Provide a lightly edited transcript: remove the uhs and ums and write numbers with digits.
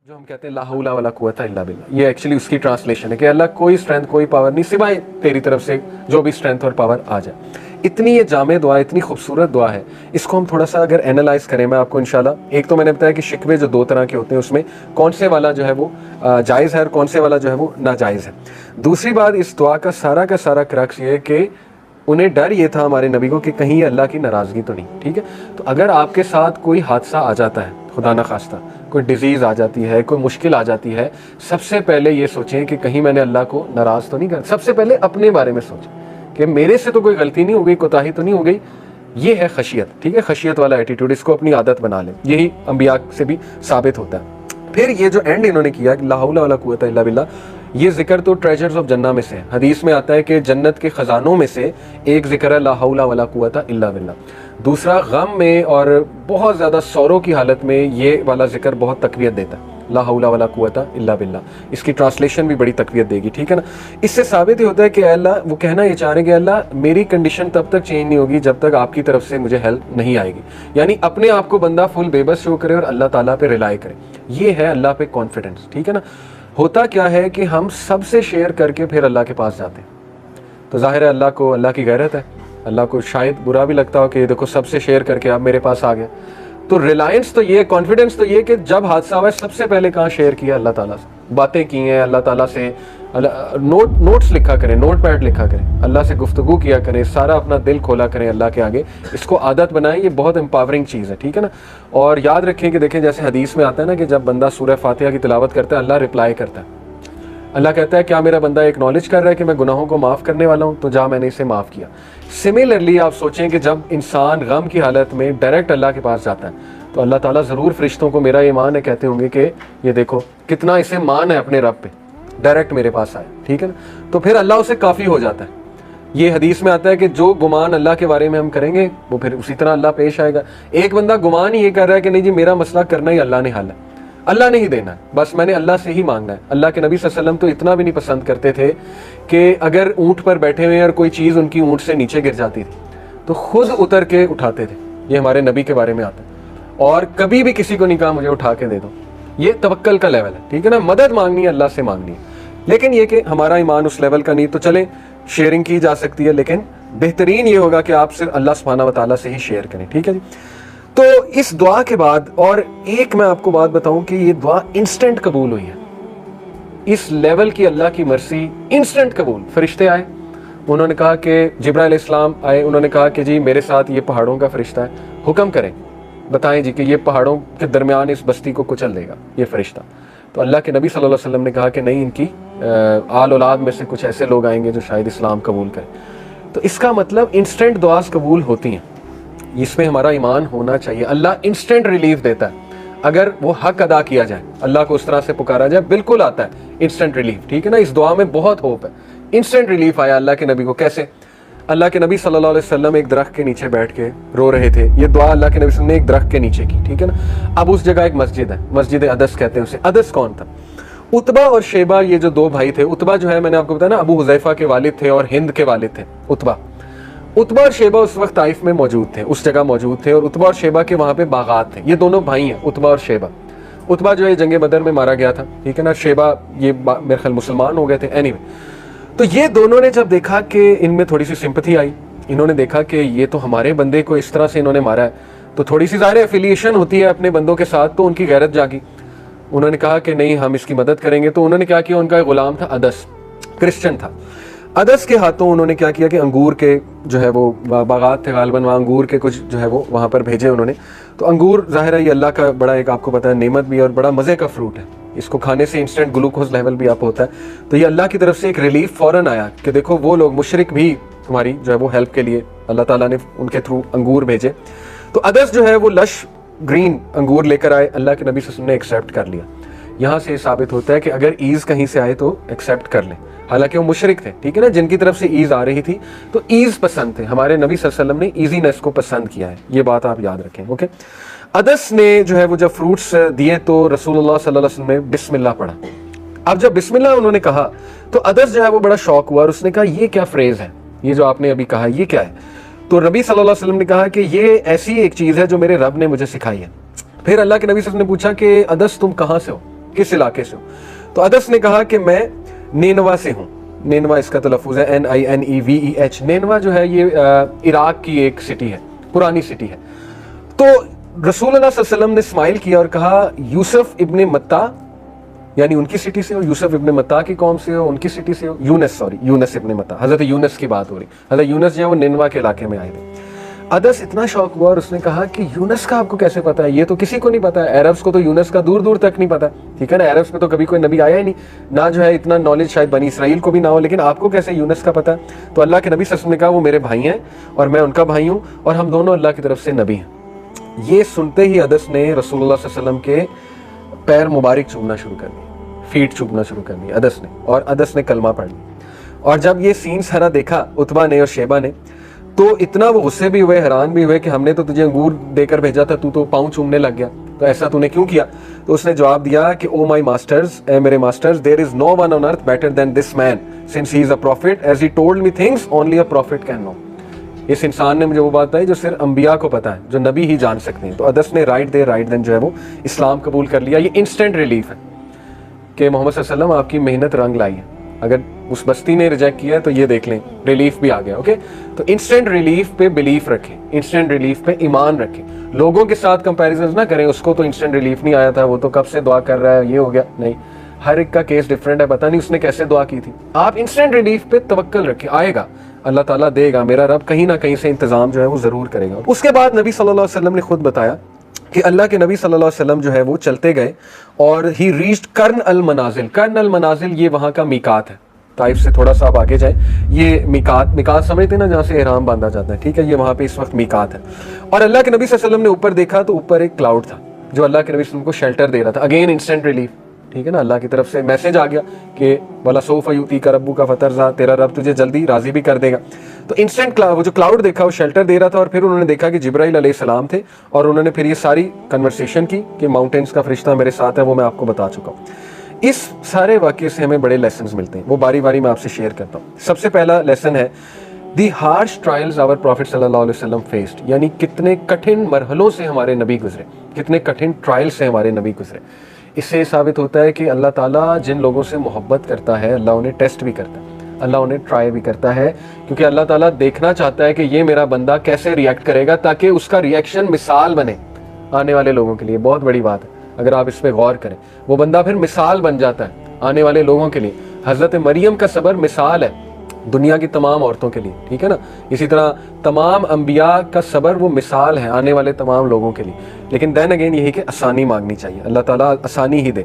جو ہم کہتے ہیں لا حول ولا قوت الا باللہ، یہ ایکچولی اس کی ٹرانسلیشن ہے کہ اللہ کوئی اسٹرینتھ کوئی پاور نہیں سوائے تیری طرف سے جو بھی اسٹرینتھ اور پاور آ جائے۔ اتنی یہ جامع دعا ہے، اتنی خوبصورت دعا ہے، اس کو ہم تھوڑا سا اگر اینالائز کریں، میں آپ کو انشاءاللہ، ایک تو میں نے بتایا کہ شکوے جو دو طرح کے ہوتے ہیں، اس میں کون سے والا جو ہے وہ جائز ہے اور کون سے والا جو ہے وہ ناجائز ہے۔ دوسری بات، اس دعا کا سارا کرکس یہ ہے کہ انہیں ڈر یہ تھا ہمارے نبی کو کہ کہیں یہ اللہ کی ناراضگی تو نہیں، ٹھیک ہے؟ تو اگر آپ کے ساتھ کوئی حادثہ آ جاتا ہے، خدا نخواستہ کوئی ڈیزیز آ جاتی ہے، کوئی مشکل آ جاتی ہے، سب سے پہلے یہ سوچیں کہ کہیں میں نے اللہ کو ناراض تو نہیں کر، سب سے پہلے اپنے بارے میں سوچیں کہ میرے سے تو کوئی غلطی نہیں ہو گئی، کوتاہی تو نہیں ہو گئی۔ یہ ہے خشیت، ٹھیک ہے؟ خشیت والا ایٹیٹیوڈ، اس کو اپنی عادت بنا لیں، یہی انبیاء سے بھی ثابت ہوتا ہے۔ پھر یہ جو اینڈ انہوں نے کیا کہ لا حول ولا قوت الا باللہ، یہ ذکر تو ٹریجرز آف جنہ میں سے ہے، حدیث میں آتا ہے کہ جنت کے خزانوں میں سے ایک ذکر ہے لا حول ولا قوت الا باللہ۔ دوسرا، غم میں اور بہت زیادہ سورو کی حالت میں یہ والا ذکر بہت تقویت دیتا ہے، لا حول ولا قوت الا باللہ۔ اس کی ٹرانسلیشن بھی بڑی تقویت دے گی، ٹھیک ہے نا؟ اس سے ثابت ہی ہوتا ہے کہ اے اللہ، وہ کہنا یہ چاہ رہے ہیں کہ اللہ میری کنڈیشن تب تک چینج نہیں ہوگی جب تک آپ کی طرف سے مجھے ہیلپ نہیں آئے گی، یعنی اپنے آپ کو بندہ فل بے بس شو کرے اور اللہ تعالیٰ پہ ریلائی کرے، یہ ہے اللہ پہ کانفیڈنس، ٹھیک ہے نا؟ ہوتا کیا ہے کہ ہم سب سے شیئر کر کے پھر اللہ کے پاس جاتے ہیں، تو ظاہر ہے اللہ کو، اللہ کی غیرت ہے، اللہ کو شاید برا بھی لگتا ہو کہ دیکھو سب سے شیئر کر کے اب میرے پاس آ گیا۔ تو ریلائنس تو یہ، کانفیڈنس تو یہ کہ جب حادثہ ہوا ہے سب سے پہلے کہاں شیئر کیا؟ اللہ تعالیٰ سے باتیں کی ہیں، اللہ تعالیٰ سے نوٹس لکھا کریں، نوٹ پیڈ لکھا کریں، اللہ سے گفتگو کیا کریں، سارا اپنا دل کھولا کریں اللہ کے آگے، اس کو عادت بنائیں، یہ بہت امپاورنگ چیز ہے، ٹھیک ہے نا؟ اور یاد رکھیں کہ دیکھیں جیسے حدیث میں آتا ہے نا کہ جب بندہ سورہ فاتحہ کی تلاوت کرتا ہے اللہ رپلائی کرتا ہے، اللہ کہتا ہے کیا میرا بندہ ایکنالج کر رہا ہے کہ میں گناہوں کو معاف کرنے والا ہوں؟ تو جا میں نے اسے معاف کیا۔ سملرلی آپ سوچیں کہ جب انسان غم کی حالت میں ڈائریکٹ اللہ کے پاس جاتا ہے تو اللہ تعالیٰ ضرور فرشتوں کو، میرا ایمان ہے، کہتے ہوں گے کہ یہ دیکھو کتنا اسے مان ہے اپنے رب پہ، ڈائریکٹ میرے پاس آئے، ٹھیک ہے نا؟ تو پھر اللہ اسے کافی ہو جاتا ہے۔ یہ حدیث میں آتا ہے کہ جو گمان اللہ کے بارے میں ہم کریں گے وہ پھر اسی طرح اللہ پیش آئے گا۔ ایک بندہ گمان ہی یہ کر رہا ہے کہ نہیں جی میرا مسئلہ کرنا ہی اللہ نے حل ہے، اللہ نے ہی دینا ہے، بس میں نے اللہ سے ہی مانگنا ہے۔ اللہ کے نبی صلی اللہ علیہ وسلم تو اتنا بھی نہیں پسند کرتے تھے کہ اگر اونٹ پر بیٹھے ہوئے اور کوئی چیز ان کی اونٹ سے نیچے گر جاتی تھی تو خود اتر کے اٹھاتے تھے، یہ ہمارے نبی کے بارے میں آتا ہے، اور کبھی بھی کسی کو نہیں کہا مجھے اٹھا کے دے دو۔ یہ توکل کا لیول ہے، ٹھیک ہے نا؟ مدد مانگنی ہے اللہ سے مانگنی ہے، لیکن یہ کہ ہمارا ایمان اس لیول کا نہیں، تو چلیں شیئرنگ کی جا سکتی ہے، لیکن بہترین یہ ہوگا کہ آپ صرف اللہ سبحانہ و تعالیٰ سے ہی شیئر کریں، ٹھیک ہے جی؟ تو اس دعا کے بعد اور ایک میں آپ کو بات بتاؤں کہ یہ دعا انسٹنٹ قبول ہوئی ہے، اس لیول کی اللہ کی مرسی انسٹنٹ قبول۔ فرشتے آئے، انہوں نے کہا کہ جبرائیل علیہ السلام آئے، انہوں نے کہا کہ جی میرے ساتھ یہ پہاڑوں کا فرشتہ ہے، حکم کریں، بتائیں جی کہ یہ پہاڑوں کے درمیان اس بستی کو کچل دے گا یہ فرشتہ۔ تو اللہ کے نبی صلی اللہ علیہ وسلم نے کہا کہ نہیں، ان کی آل اولاد میں سے کچھ ایسے لوگ آئیں گے جو شاید اسلام قبول کریں۔ تو اس کا مطلب انسٹنٹ دعاز قبول ہوتی ہیں، اس میں ہمارا ایمان ہونا چاہیے۔ اللہ انسٹنٹ ریلیف دیتا ہے اگر وہ حق ادا کیا جائے، اللہ کو اس طرح سے پکارا جائے، بالکل آتا ہے انسٹنٹ ریلیف، ٹھیک ہے نا؟ اس دعا میں بہت ہوپ ہے۔ انسٹنٹ ریلیف آیا اللہ کے نبی کو، کیسے؟ اللہ کے نبی صلی اللہ علیہ وسلم ایک درخت کے نیچے بیٹھ کے رو رہے تھے، یہ دعا اللہ کے نبی صلی اللہ علیہ وسلم نے ایک درخت کے نیچے کی، ٹھیک ہے نا؟ اب اس جگہ ایک مسجد ہے، مسجد عدس کہتے ہیں اسے۔ عدس کون تھا؟ عتبہ اور شیبہ، یہ جو دو بھائی تھے۔ عتبہ جو ہے میں نے آپ کو بتایا نا ابو حذیفہ کے والد تھے اور ہند کے والد تھے عتبہ اور شیبہ اس وقت طائف میں موجود تھے، اس جگہ موجود تھے، اور عتبہ اور شیبہ کے وہاں پہ باغات تھے۔ یہ دونوں بھائی ہیں عتبہ اور شیبہ۔ عتبہ جو ہے جنگ بدر میں مارا گیا تھا، ٹھیک ہے نا؟ شیبہ یہ میرے خیال مسلمان ہو گئے تھے، اینی وے۔ تو یہ دونوں نے جب دیکھا کہ ان میں تھوڑی سی سمپتھی آئی، انہوں نے دیکھا کہ یہ تو ہمارے بندے کو اس طرح سے انہوں نے مارا ہے، تو تھوڑی سی ظاہر ایفیلیشن ہوتی ہے اپنے بندوں کے ساتھ، تو ان کی غیرت جاگی، انہوں نے کہا کہ نہیں ہم اس کی مدد کریں گے۔ تو انہوں نے کیا کیا، ان کا ایک غلام تھا عدس، کرسچن تھا، عدس کے ہاتھوں انہوں نے کیا کیا کہ انگور کے جو ہے وہ باغات تھے غالباً، وہاں انگور کے کچھ جو ہے وہ وہاں پر بھیجے انہوں نے۔ تو انگور ظاہر ہے یہ اللہ کا بڑا ایک آپ کو پتہ ہے نعمت بھی ہے اور بڑا مزے کا فروٹ ہے، اس کو کھانے سے انسٹنٹ گلوکوز لیول بھی آپ ہوتا ہے، تو یہ اللہ کی طرف سے ایک ریلیف فوراً آیا کہ دیکھو وہ لوگ مشرک بھی تمہاری جو ہے وہ ہیلپ کے لیے اللہ تعالیٰ نے ان کے تھرو انگور بھیجے۔ تو عدس جو ہے وہ لش گرین انگور لے کر آئے، اللہ کے نبی صلی اللہ علیہ وسلم نے ایکسیپٹ کر لیا۔ یہاں سے یہ ثابت ہوتا ہے کہ اگر ایز کہیں سے آئے تو ایکسیپٹ کر لیں، حالانکہ وہ مشرک تھے، ٹھیک ہے نا؟ جن کی طرف سے ایز آ رہی تھی تو ایز پسند تھے، ہمارے نبی صلی اللہ علیہ وسلم نے ایزینس کو پسند کیا ہے، یہ بات آپ یاد رکھیں، اوکے؟ عدس نے جو ہے وہ جب فروٹس دیے تو رسول اللہ صلی اللہ علیہ وسلم نے بسم اللہ پڑھا۔ اب جب بسم اللہ انہوں نے کہا تو عدس جو ہے وہ بڑا شوق ہوا اور اس نے کہا یہ کیا فریز ہے، یہ جو آپ نے ابھی کہا یہ کیا ہے؟ تو نبی صلی اللہ علیہ وسلم نے کہا کہ یہ ایسی ایک چیز ہے جو میرے رب نے مجھے سکھائی ہے۔ پھر اللہ کے نبی صلی اللہ علیہ وسلم نے پوچھا کہ عدس تم کہاں سے ہو؟ کس علاقے سے ہو؟ تو عدس نے کہا کہ میں نینوا سے ہوں. نینوا اس کا تلفظ ہے NINEVEH. نینوا جو ہے یہ عراق کی ایک سٹی ہے, پرانی سٹی ہے. تو رسول اللہ صلی اللہ علیہ وسلم نے اسمائل کیا اور کہا یوسف ابن متا, یعنی ان کی سٹی سے ہو, یوسف ابن متا کی قوم سے ہو, ان کی سٹی سے ہو, یونس ابن متا, حضرت یونس کی بات ہو رہی. حضرت یونس جو ہے وہ نینوا کے علاقے میں آئے تھے. عدس اتنا شوق ہوا اور اس نے کہا کہ یونس کا آپ کو کیسے پتا ہے؟ یہ تو کسی کو نہیں پتا ہے. عربس کو تو یونس کا دور دور تک نہیں پتا, ٹھیک ہے نا. عربس میں تو کبھی کوئی نبی آیا ہی نہیں, نہ جو ہے اتنا نالج شاید بنی اسرائیل کو بھی نہ ہو, لیکن آپ کو کیسے یونس کا پتا ہے؟ تو اللہ کے نبی صلی اللہ علیہ وسلم نے کہا وہ میرے بھائی ہیں اور میں ان کا بھائی ہوں, اور ہم دونوں اللہ کی طرف سے نبی ہیں. یہ سنتے ہی عدس نے رسول اللہ صلی اللہ علیہ وسلم کے پیر مبارک چومنا شروع کر دی, فیٹ چومنا شروع کر دی عدس نے, اور عدس نے کلمہ پڑھ لی. اور جب یہ سین سارا دیکھا عتبہ نے اور شیبہ نے, تو اتنا وہ غصے بھی ہوئے, حیران بھی ہوئے کہ ہم نے تو تجھے انگور دے کر بھیجا تھا, تو پاؤں چومنے لگ گیا, تو ایسا تو نے کیوں کیا؟ تو اس نے جواب دیا کہ او مائی ماسٹرز, اے میرے masters, there is no one on earth better than this man since he is a prophet as he told me things only a prophet can know. اس انسان نے مجھے وہ بات بتائی جو صرف انبیاء کو پتا ہے, جو نبی ہی جان سکتے ہیں. تو عدس نے رائٹ دین جو ہے وہ اسلام قبول کر لیا. یہ انسٹنٹ ریلیف ہے کہ محمد صلی اللہ علیہ وسلم آپ کی محنت رنگ لائی ہے. اگر اس بستی نے ریجیکٹ کیا ہے تو یہ دیکھ لیں ریلیف بھی آ گیا. اوکے, تو انسٹنٹ ریلیف پہ بلیف رکھیں, انسٹنٹ ریلیف پہ ایمان رکھیں. لوگوں کے ساتھ کمپیریزنز نہ کریں, اس کو تو انسٹنٹ ریلیف نہیں آیا تھا, وہ تو کب سے دعا کر رہا ہے, یہ ہو گیا. نہیں, ہر ایک کا کیس ڈفرینٹ ہے, پتہ نہیں اس نے کیسے دعا کی تھی. آپ انسٹنٹ ریلیف پہ توکل رکھیں, آئے گا, اللہ تعالیٰ دے گا, میرا رب کہیں نہ کہیں سے انتظام جو ہے وہ ضرور کرے گا. اس کے بعد نبی صلی اللہ علیہ وسلم نے خود بتایا کہ اللہ کے نبی صلی اللہ علیہ وسلم جو ہے وہ چلتے گئے اور ہی ریچڈ کرن المنازل. کرن المنازل یہ وہاں کا میقات ہے, طائف سے تھوڑا سا آپ آگے جائیں, یہ میقات سمجھتے ہیں نا جہاں سے احرام باندھا جاتا ہے, ٹھیک ہے, یہ وہاں پہ اس وقت میقات ہے. اور اللہ کے نبی صلی اللہ علیہ وسلم نے اوپر دیکھا تو اوپر ایک کلاؤڈ تھا جو اللہ کے نبی صلی اللہ علیہ وسلم کو شیلٹر دے رہا تھا. اگین انسٹنٹ ریلیف, ٹھیک ہے نا, اللہ کی طرف سے میسج آ گیا کہ وَلَسَوْفَ يُؤْتِيكَ رَبُّكَ فَتَرْضَىٰ, تیرا رب تجھے جلدی راضی بھی کر دے گا. تو انسٹنٹ وہ جو کلاؤڈ دیکھا وہ شیلٹر دے رہا تھا. اور پھر انہوں نے دیکھا کہ جبرائیل علیہ السلام تھے, اور انہوں نے پھر یہ ساری کنورسیشن کی کہ ماؤنٹینز کا فرشتہ میرے ساتھ ہے, وہ میں آپ کو بتا چکا ہوں. اس سارے واقعے سے ہمیں بڑے لیسنز ملتے ہیں, وہ باری باری میں آپ سے شیئر کرتا ہوں. سب سے پہلا لیسن ہے دی ہارش ٹرائلز آور پروفٹ صلی اللہ علیہ وسلم فیسڈ, یعنی کتنے کٹھن مرحلوں سے ہمارے نبی گزرے, کتنے کٹھن ٹرائل سے ہمارے نبی گزرے. اس سے ثابت ہوتا ہے کہ اللہ تعالیٰ جن لوگوں سے محبت کرتا ہے اللہ انہیں ٹیسٹ بھی کرتا ہے, اللہ انہیں ٹرائی بھی کرتا ہے, کیونکہ اللہ تعالیٰ دیکھنا چاہتا ہے کہ یہ میرا بندہ کیسے ریئیکٹ کرے گا, تاکہ اس کا ریئیکشن مثال بنے آنے والے لوگوں کے لیے. بہت بڑی بات ہے, اگر آپ اس پہ غور کریں, وہ بندہ پھر مثال بن جاتا ہے آنے والے لوگوں کے لیے. حضرت مریم کا صبر مثال ہے دنیا کی تمام عورتوں کے لیے, ٹھیک ہے نا. اسی طرح تمام انبیاء کا صبر وہ مثال ہے آنے والے تمام لوگوں کے لیے. لیکن دین اگین یہی کہ آسانی مانگنی چاہیے, اللہ تعالیٰ آسانی ہی دے.